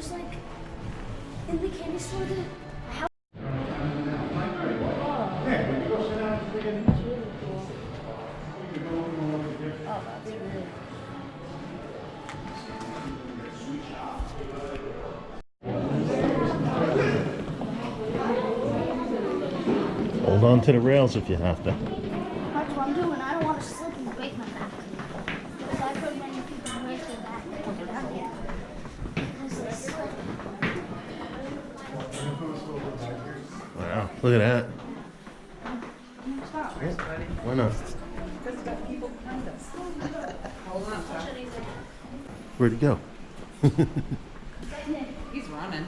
there's like in the candy store the house. Yeah, when you go sit down, it's really Cool. Oh, that's really Hold on to the rails if you have to. That's what I'm doing. I don't want to slip and break my back. Because I've heard many people break their back and come down here. Because they slip. Wow, look at that. Stop. Why not? Because it's got people behind us. Hold on, Chuck. Where'd he go? He's running.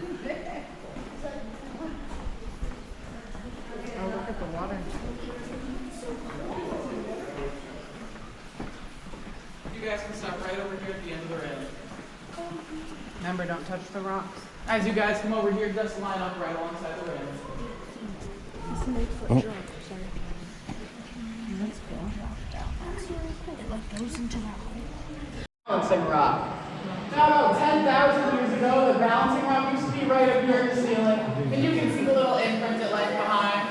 Oh, look at the water. You guys can stop right over here at the end of the railing. Remember, don't touch the rocks. As you guys come over here, just line up right alongside the railing. It's an 8-foot Oh. drop. Sorry. That's cool. That's really cool. It like goes into that hole. Balancing rock. Now, about 10,000 years ago, the balancing rock used to be right up here in the ceiling, and you can see the little imprint it left behind.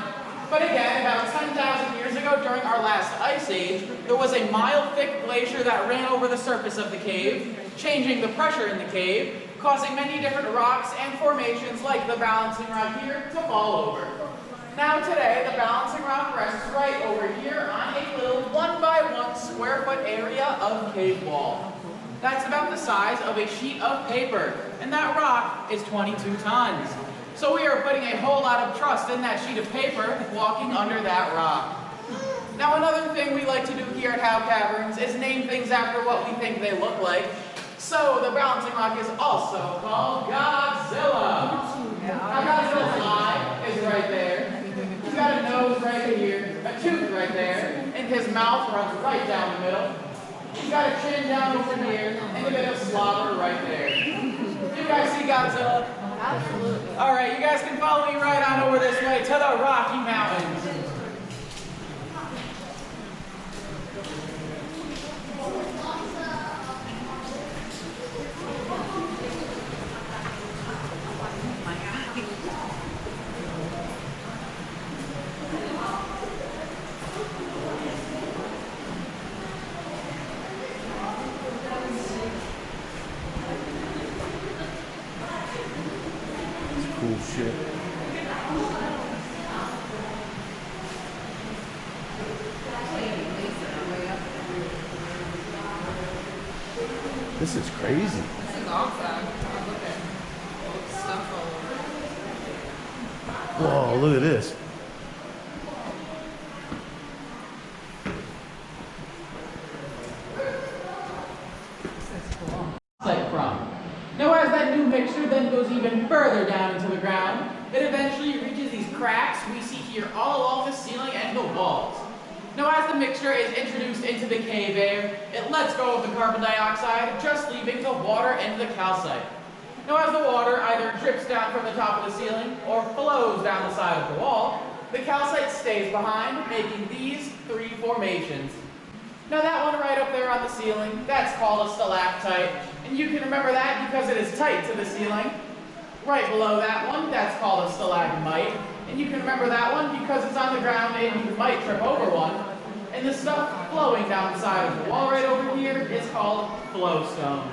But again, about 10,000 years ago, during our last ice age, there was a mile-thick glacier that ran over the surface of the cave, changing the pressure in the cave, causing many different rocks and formations like the balancing rock here to fall over. Now today, the balancing rock rests right over here on a little 1-by-1 square foot area of cave wall. That's about the size of a sheet of paper, and that rock is 22 tons. So we are putting a whole lot of trust in that sheet of paper walking under that rock. Now another thing we like to do here at Howe Caverns is name things after what we think they look like. So the balancing rock is also called Godzilla. Now Godzilla's eye is right there. He's got a nose right here, a tooth right there, and his mouth runs right down the middle. He's got a chin down over here, and a bit of slobber right there. You guys see Godzilla? Absolutely. All right, you guys can follow me right on over this way to the Rocky Mountains. Cool shit. This is crazy. This is awesome. Look at stuff all over. Whoa, look at this. This is cool. Like from. Now as that new mixture then goes even further down into the ground, it eventually reaches these cracks we see here all along the ceiling and the walls. Now as the mixture is introduced into the cave air, it lets go of the carbon dioxide, just leaving the water and the calcite. Now as the water either drips down from the top of the ceiling or flows down the side of the wall, the calcite stays behind, making these three formations. Now that one right up there on the ceiling, that's called a stalactite, and you can remember that because it is tight to the ceiling. Right below that one, that's called a stalagmite, and you can remember that one because it's on the ground and you might trip over one. And the stuff flowing down the side of the wall right over here is called flowstone.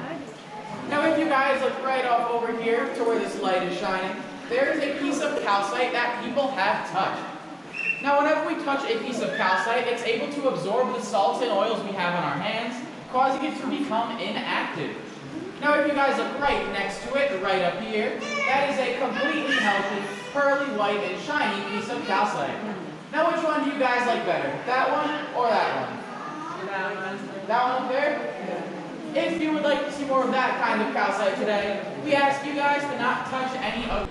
Now if you guys look right off over here to where this light is shining, there is a piece of calcite that people have touched. Now whenever we touch a piece of calcite, it's able to absorb the salts and oils we have on our hands, causing it to become inactive. Now if you guys look right next to it, right up here, that is a completely healthy, pearly white and shiny piece of calcite. Now which one do you guys like better? That one or that one? That one up there? If you would like to see more of that kind of calcite today, we ask you guys to not touch any of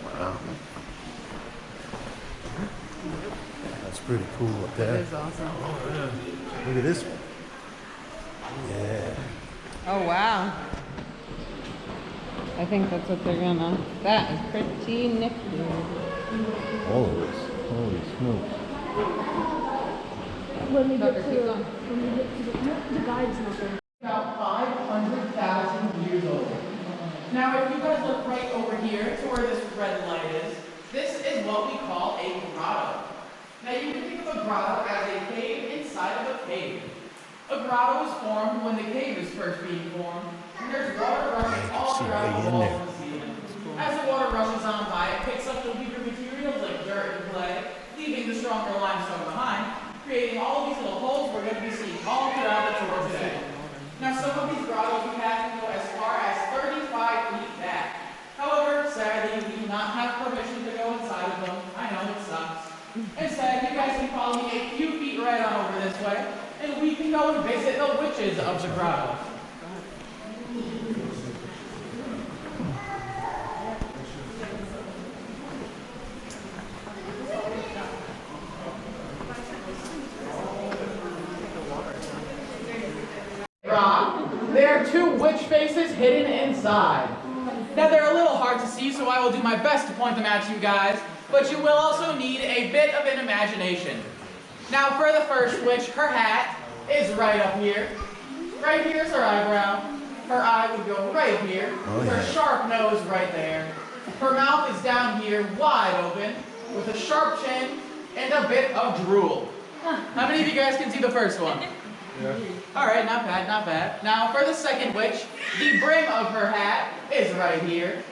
Wow. pretty cool up That there. is awesome. Look at this one. Yeah. Oh, wow. I think that's what they're gonna. That is pretty nifty. All of this. Holy smokes. When we Tucker, get to keep going. the guide's not there. About 500,000 years old. Now, if you guys look right over here to where this red light is, this is what we call a grotto. Now, you can think of a grotto as a cave inside of a cave. A grotto is formed when the cave is first being formed, and there's water rushing all see throughout right the in walls there. and the ceiling. As the water rushes on by, it picks up the weaker materials like dirt and clay, leaving the stronger limestone behind, creating all of these little holes we're going to be seeing all throughout the tour today. Now, some of these grottos we have can go as far as 35 feet back. However, sadly, we do not have permission to go inside of them. I know it sucks. Instead, you guys can follow me a few feet right on over this way, and we can go and visit the witches of the grotto. There are two witch faces hidden inside. Now they're a little hard to see, so I will do my best to point them out to you guys, but you will also need a bit of an imagination. Now for the first witch, her hat is right up here. Right here is her eyebrow. Her eye would go right here. Her sharp nose right there. Her mouth is down here, wide open, with a sharp chin and a bit of drool. How many of you guys can see the first one? Yeah. Alright, not bad, not bad. Now for the second witch, the brim of her hat is right here.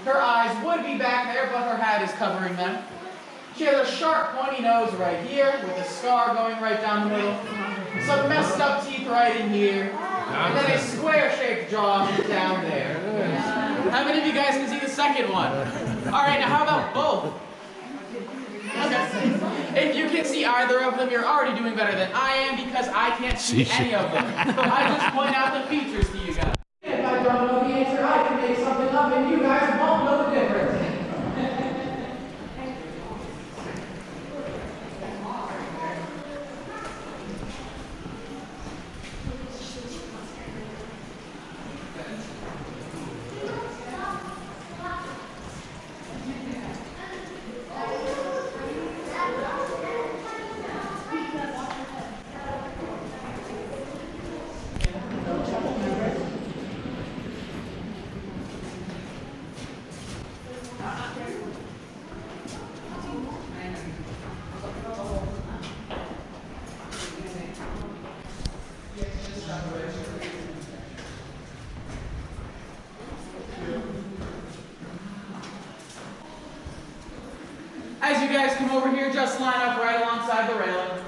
Her eyes would be back there, but her hat is covering them. She has a sharp pointy nose right here, with a scar going right down the middle. Some messed up teeth right in here. And then a square-shaped jaw down there. How many of you guys can see the second one? Alright, now how about both? Okay. If you can see either of them, you're already doing better than I am because I can't see any of them. I just point out the features to you guys. If I don't know the answer, I can make something up and you guys won't know the difference. As you guys come over here, just line up right alongside the railing.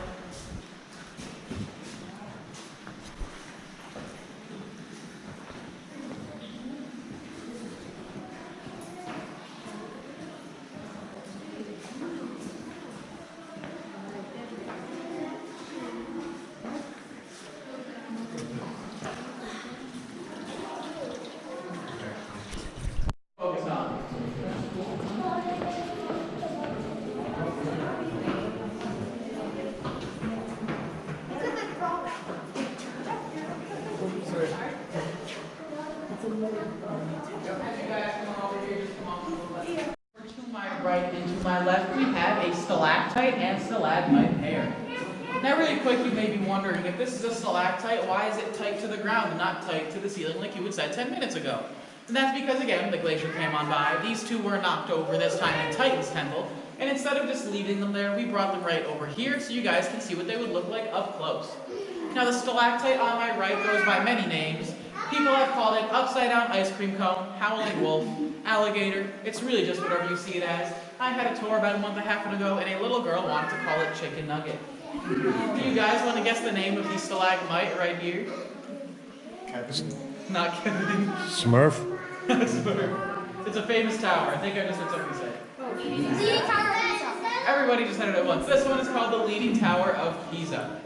Focus on. To my right and to my left, we have a stalactite and stalagmite pair. Now really quick, you may be wondering, if this is a stalactite, why is it tight to the ground and not tight to the ceiling like you had said 10 minutes ago? And that's because, again, the glacier came on by, these two were knocked over, this time in Titan's temple, and instead of just leaving them there, we brought them right over here so you guys can see what they would look like up close. Now the stalactite on my right goes by many names. People have called it upside down ice cream cone, howling wolf, alligator. It's really just whatever you see it as. I had a tour about a month and a half ago and a little girl wanted to call it chicken nugget. Do you guys want to guess the name of the stalagmite right here? Kevin. Not Kevin. Smurf? Smurf. It's a famous tower. I think I just heard somebody say it. Leaning Tower of Pisa. Everybody just said it at once. This one is called the Leaning Tower of Pisa.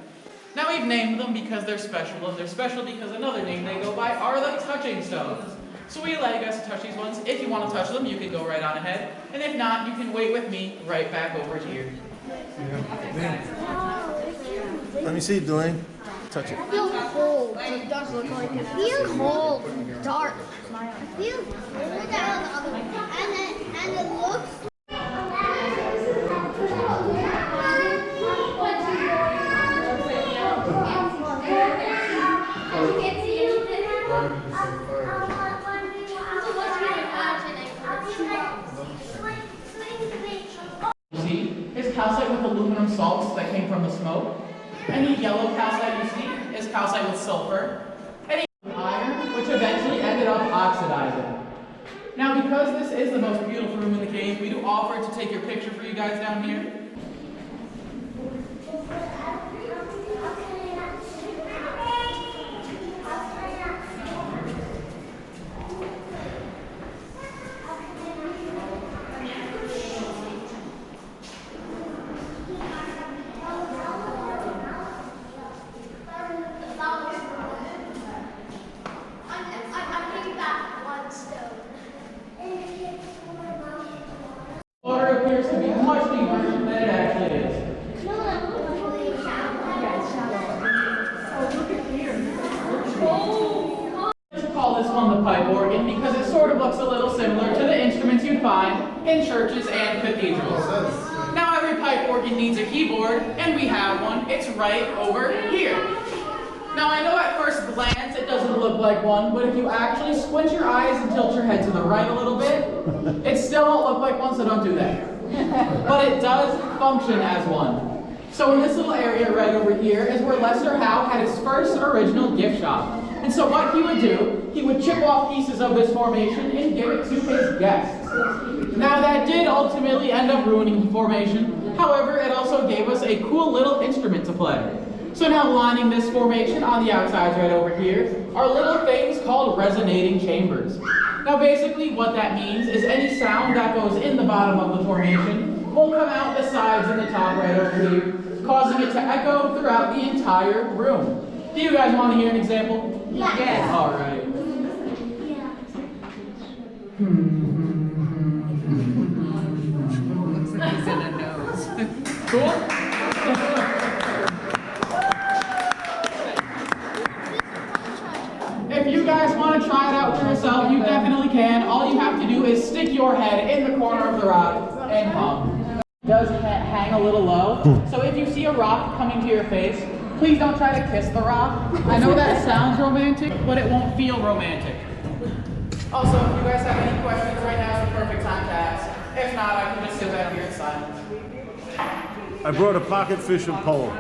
Now we've named them because they're special, and they're special because another name they go by are the touching stones. So we allow you guys to touch these ones. If you want to touch them, you can go right on ahead. And if not, you can wait with me right back over here. Let me see, Dwayne. Touch it. I feel cold. It does look like it. I feel cold. Dark. I feel cold. Look at the other one. And it looks. See, is calcite with aluminum salts that came from the smoke. Any yellow calcite you see is calcite with sulfur. Any iron, which eventually ended up oxidizing. Now, because this is the most beautiful room in the cave, we do offer to take your picture for you guys down here. Water appears to be much deeper than it actually is. Let's call this one the pipe organ because it sort of looks a little similar to the instruments you'd find in churches and cathedrals. Now every pipe organ needs a keyboard, and we have one. It's right over here. Now I know at first glance it doesn't look like one, but if you actually squint your eyes and tilt your head to the right a little bit, it still won't look like one, so don't do that. But it does function as one. So in this little area right over here is where Lester Howe had his first original gift shop. And so what he would do, he would chip off pieces of this formation and give it to his guests. Now that did ultimately end up ruining the formation. However, it also gave us a cool little instrument to play. So now lining this formation on the outsides right over here are little things called resonating chambers. Now basically what that means is any sound that goes in the bottom of the formation will come out the sides and the top right over here, causing it to echo throughout the entire room. Do you guys want to hear an example? Yes. All right. Looks like he's in a nose. Cool? If you guys want to try it out for yourself, you definitely can. All you have to do is stick your head in the corner of the rock and hum. It does hang a little low, so if you see a rock coming to your face, please don't try to kiss the rock. I know that sounds romantic, but it won't feel romantic. Also, if you guys have any questions, right now is the perfect time to ask. If not, I can just sit back here in silence. I brought a pocket fishing pole.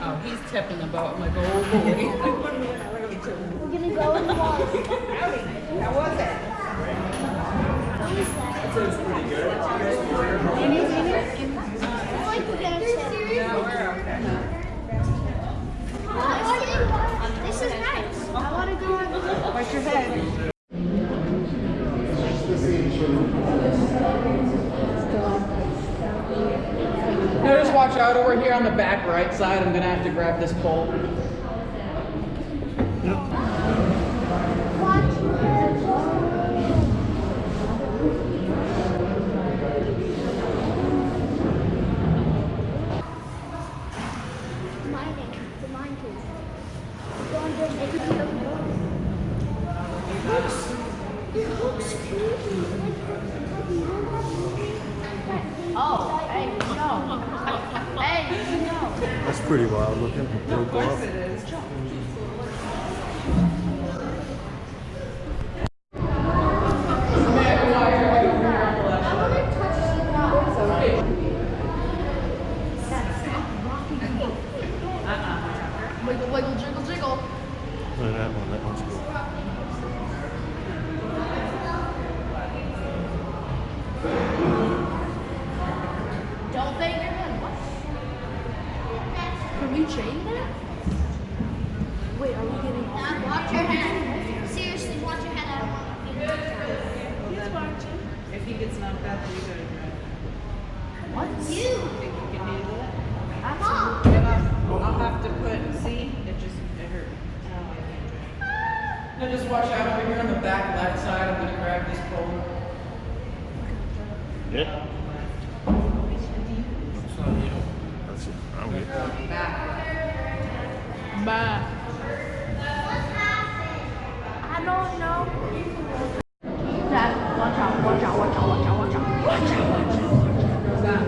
Oh, he's tipping the boat. I'm like, oh boy. We're gonna go in the water. How was it? This is nice. I want to go on the boat. What's your head? Now just watch out over here on the back right side. I'm gonna have to grab this pole. Oh, hey, no. Hey, no. That's pretty wild looking. Broke off. It is. Wiggle, wiggle, jiggle, jiggle. Look at that one. That one's cool. Don't bang your head. What? Can we chain that? Wait, are we getting off? Watch your head. Seriously, watch your head. I don't want to get He's watching. If he gets knocked out, then you go to drive. What? You. Think you can handle it? Mom. I'll have to put, see, it hurt. Now just watch out over here on the back left side. I'm gonna grab this pole. Yeah. That's it. I'm good. Bye. I don't know. Dad, watch out, watch out, watch out, watch out, watch out. Watch out.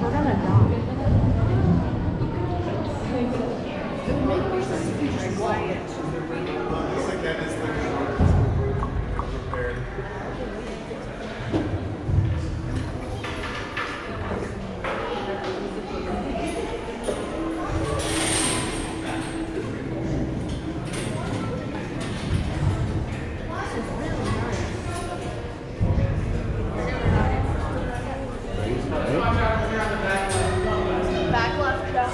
We're gonna die. Looks like that is the prepared. Back left, Joe.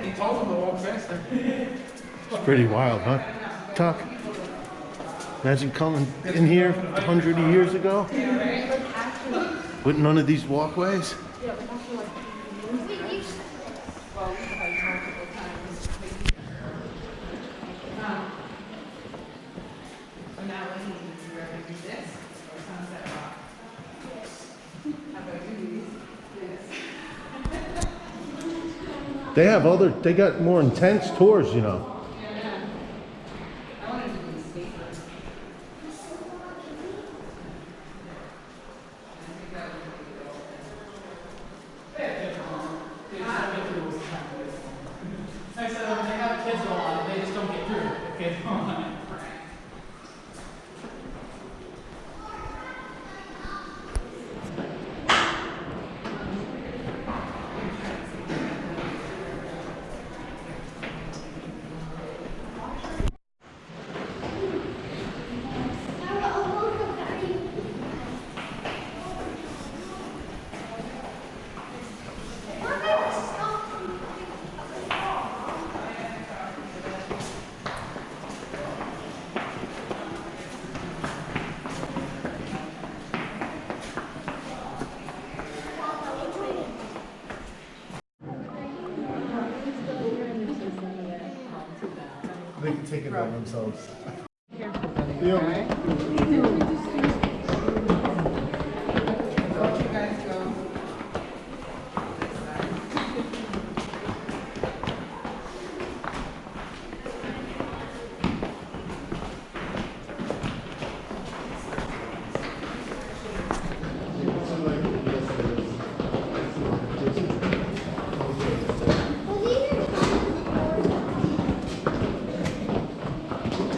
He told him to walk faster. It's pretty wild, huh? Tuck. Imagine coming in here 100 years ago with none of these walkways. So now what do you reckon? Do this or Sunset Rock? How about you this? They have other, they got more intense tours, you know. I wanted to do the skateboard. Like I said, when they have kids go on, they just don't get through if kids go on it. They can take it by themselves. Don't you guys go?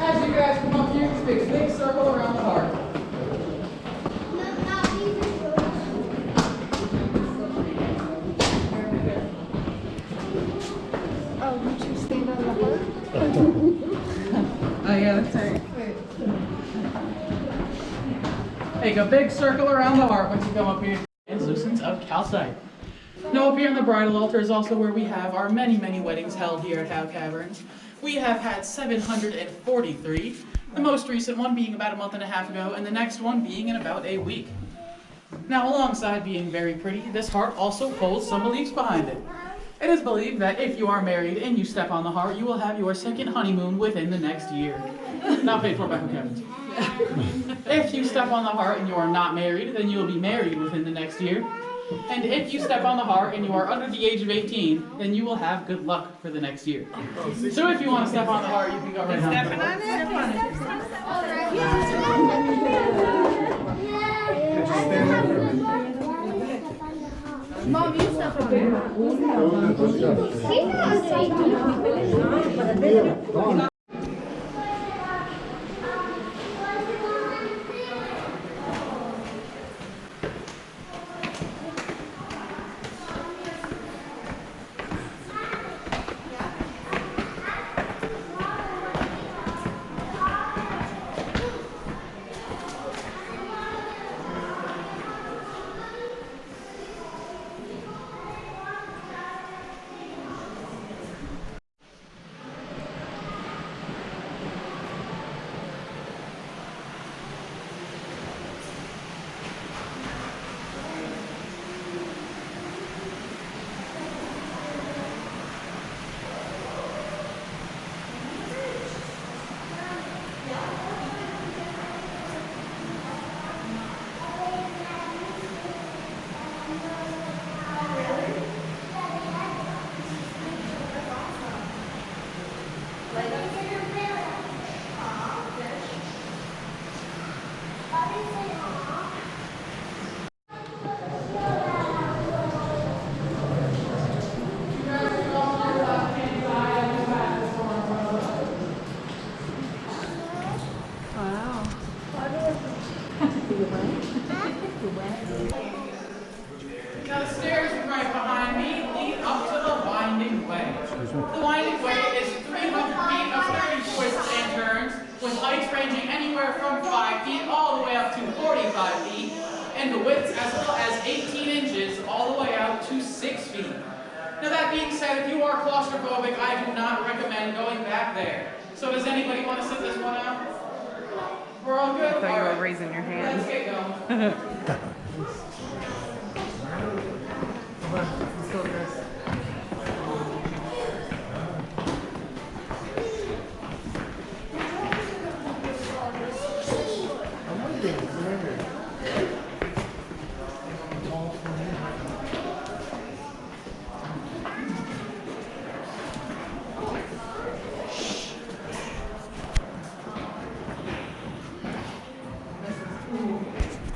As you guys come up here, just make a big circle around the heart. Oh, did you stand on the heart? Oh, yeah, that's right. Make a big circle around the heart once you come up here. Translucence of calcite. Now up here on the bridal altar is also where we have our many, many weddings held here at Howe Caverns. We have had 743, the most recent one being about a month and a half ago, and the next one being in about a week. Now alongside being very pretty, this heart also holds some beliefs behind it. It is believed that if you are married and you step on the heart, you will have your second honeymoon within the next year. Not paid for by Howe Caverns. If you step on the heart and you are not married, then you will be married within the next year. And if you step on the heart and you are under the age of 18, then you will have good luck for the next year. So if you want to step on the heart, you can go right now. Stepping on it? Mom, you step on it. and the widths as well as 18 inches all the way out to 6 feet. Now that being said, if you are claustrophobic, I do not recommend going back there. So does anybody want to sit this one out? We're all good? I thought you All were right. raising your Let's hand. get going. Let's go, Chris.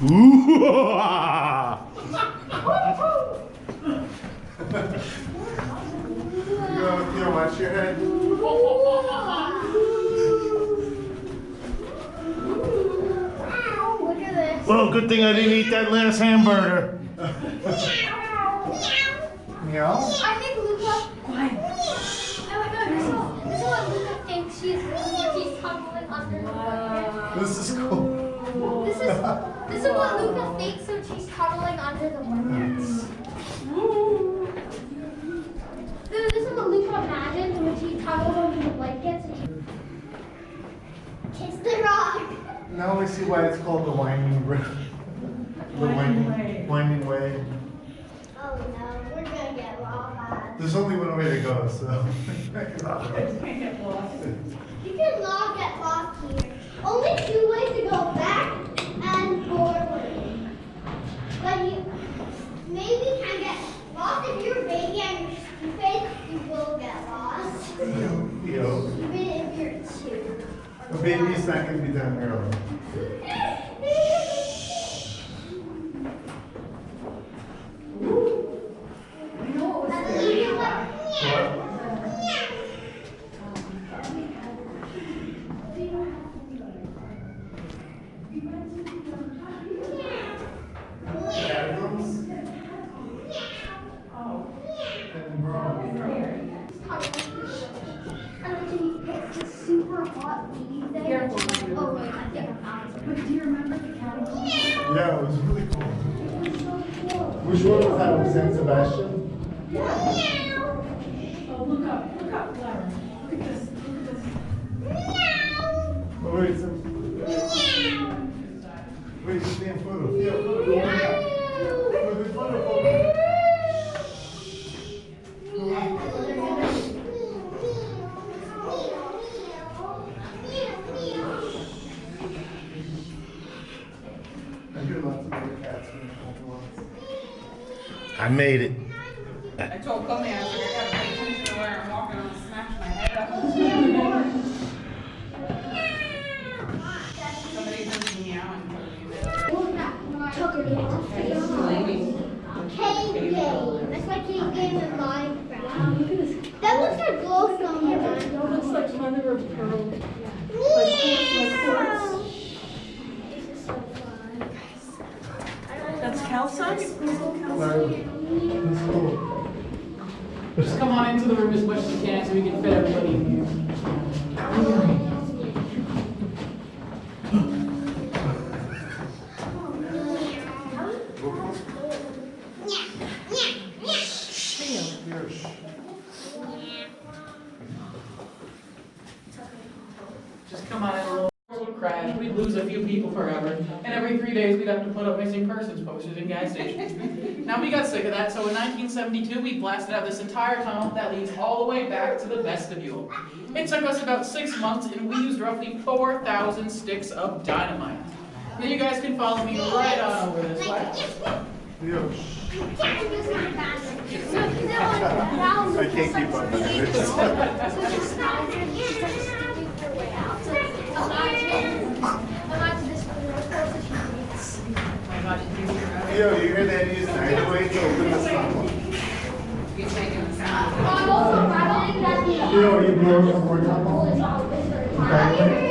Ooh! You watch your head. Look at this. Well, good thing I didn't eat that last hamburger. Meow. I think Luca. Quiet. No, this is what Luca thinks she's tumbling under the blanket. This is cool. This is what Luca thinks when she's cuddling under the blankets. This is what Luca imagines when she cuddles under the blankets. Kiss the rock. Now we see why it's called the winding way. The winding way. Oh no, we're gonna get lost. There's only one way to go, so. You cannot get lost here. Only 2 ways to go back and forward. But you maybe can get lost if you're a baby and you're stupid. You will get lost. Yo. Even if you're 2. A baby's not going to be done early. Bathrooms? And It's super hot leave there. Oh wait, I think I found it. But do you remember the caterpillar? Yeah, it was really cool. Which one was that? Was San Sebastian? Oh, look up, Clara. Look at this, look at this. Oh, wait, wait, it's the photo. Yeah, photo. Look at the photo. I hear lots of other cats when they come to us. I made it. I told Chloe I was like, I gotta pay attention to where I'm walking, I'm gonna smash my head up. Somebody heard me meowing for Tucker did Cave game. That's like cave game in Minecraft. That looks like glowstone. It looks like mother of pearl. This is so fun. That's calcite? It's cool. Just come on into the room as much as you can so we can fit everybody in here. Just come on in, a little would crash, we'd lose a few people forever, and every 3 days we'd have to put up missing persons posters in gas stations. Now we got sick of that, so in 1972 we blasted out this entire tunnel that leads all the way back to the vestibule. It took us about 6 months, and we used roughly 4,000 sticks of dynamite. Now you guys can follow me right on over this way. Yeah. I can't keep up with it. Imagine this for the course Yo, you hear that? Use dynamite to open the tunnel. You're taking the sound. I'm also imagining that the Yo, you blow some more tunnel. hole is always very high.